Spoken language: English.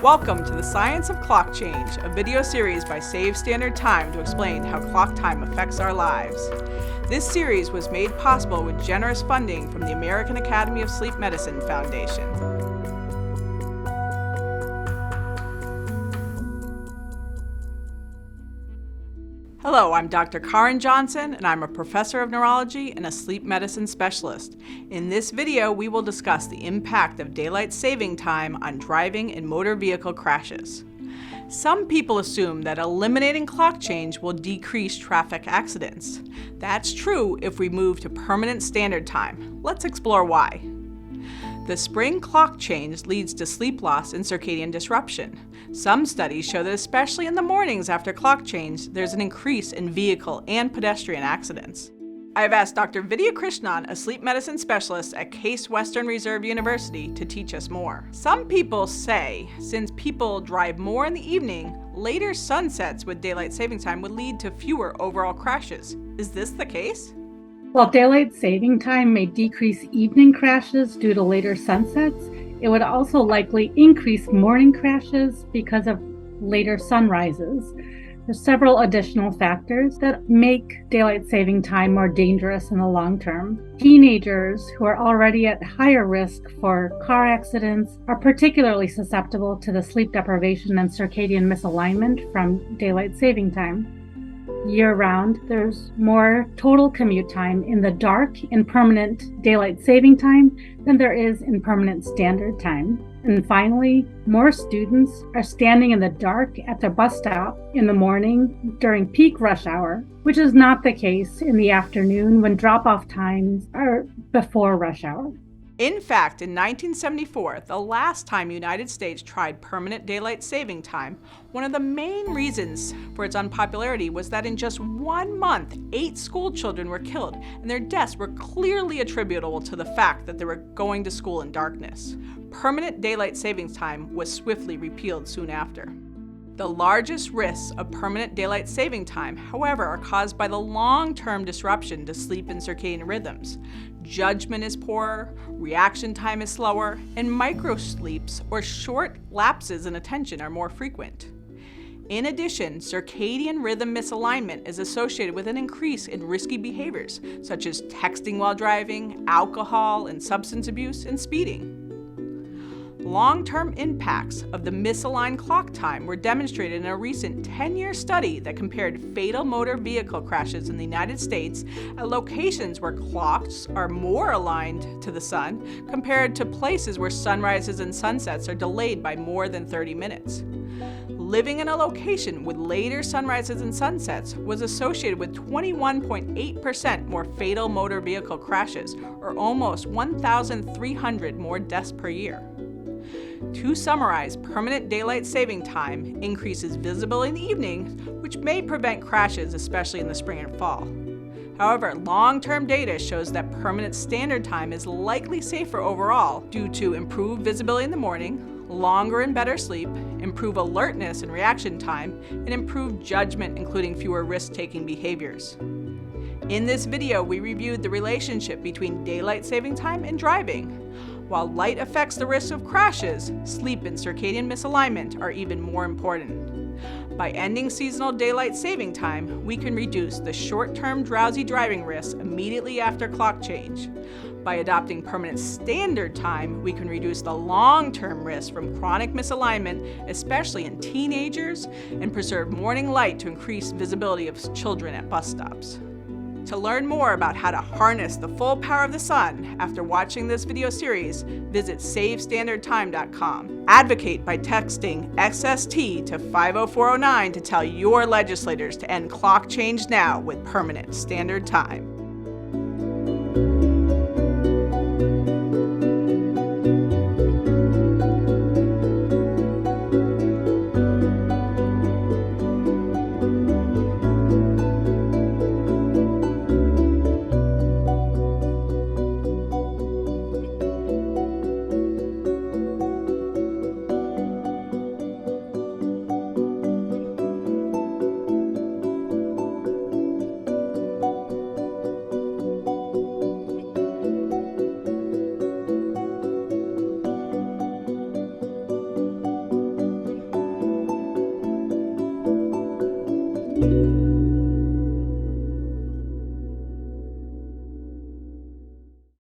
Welcome to the Science of Clock Change, a video series by Save Standard Time to explain how clock time affects our lives. This series was made possible with generous funding from the American Academy of Sleep Medicine Foundation. Hello, I'm Dr. Karen Johnson, and I'm a professor of neurology and a sleep medicine specialist. In this video, we will discuss the impact of daylight saving time on driving and motor vehicle crashes. Some people assume that eliminating clock change will decrease traffic accidents. That's true if we move to permanent standard time. Let's explore why. The spring clock change leads to sleep loss and circadian disruption. Some studies show that especially in the mornings after clock change, there's an increase in vehicle and pedestrian accidents. I've asked Dr. Vidya Krishnan, a sleep medicine specialist at Case Western Reserve University, to teach us more. Some people say since people drive more in the evening, later sunsets with daylight saving time would lead to fewer overall crashes. Is this the case? While daylight saving time may decrease evening crashes due to later sunsets, it would also likely increase morning crashes because of later sunrises. There's several additional factors that make daylight saving time more dangerous in the long term. Teenagers who are already at higher risk for car accidents are particularly susceptible to the sleep deprivation and circadian misalignment from daylight saving time. Year-round, there's more total commute time in the dark in permanent daylight saving time than there is in permanent standard time. And finally, more students are standing in the dark at their bus stop in the morning during peak rush hour, which is not the case in the afternoon when drop-off times are before rush hour. In fact, in 1974, the last time the United States tried permanent daylight saving time, one of the main reasons for its unpopularity was that in just 1 month, 8 school children were killed, and their deaths were clearly attributable to the fact that they were going to school in darkness. Permanent daylight saving time was swiftly repealed soon after. The largest risks of permanent daylight saving time, however, are caused by the long-term disruption to sleep and circadian rhythms. Judgment is poorer, reaction time is slower, and microsleeps or short lapses in attention are more frequent. In addition, circadian rhythm misalignment is associated with an increase in risky behaviors, such as texting while driving, alcohol and substance abuse, and speeding. Long-term impacts of the misaligned clock time were demonstrated in a recent 10-year study that compared fatal motor vehicle crashes in the United States at locations where clocks are more aligned to the sun compared to places where sunrises and sunsets are delayed by more than 30 minutes. Living in a location with later sunrises and sunsets was associated with 21.8% more fatal motor vehicle crashes, or almost 1,300 more deaths per year. To summarize, permanent daylight saving time increases visibility in the evening, which may prevent crashes, especially in the spring and fall. However, long-term data shows that permanent standard time is likely safer overall due to improved visibility in the morning, longer and better sleep, improved alertness and reaction time, and improved judgment, including fewer risk-taking behaviors. In this video, we reviewed the relationship between daylight saving time and driving. While light affects the risk of crashes, sleep and circadian misalignment are even more important. By ending seasonal daylight saving time, we can reduce the short-term drowsy driving risks immediately after clock change. By adopting permanent standard time, we can reduce the long-term risk from chronic misalignment, especially in teenagers, and preserve morning light to increase visibility of children at bus stops. To learn more about how to harness the full power of the sun after watching this video series, visit SaveStandardTime.com. Advocate by texting XST to 50409 to tell your legislators to end clock change now with permanent standard time.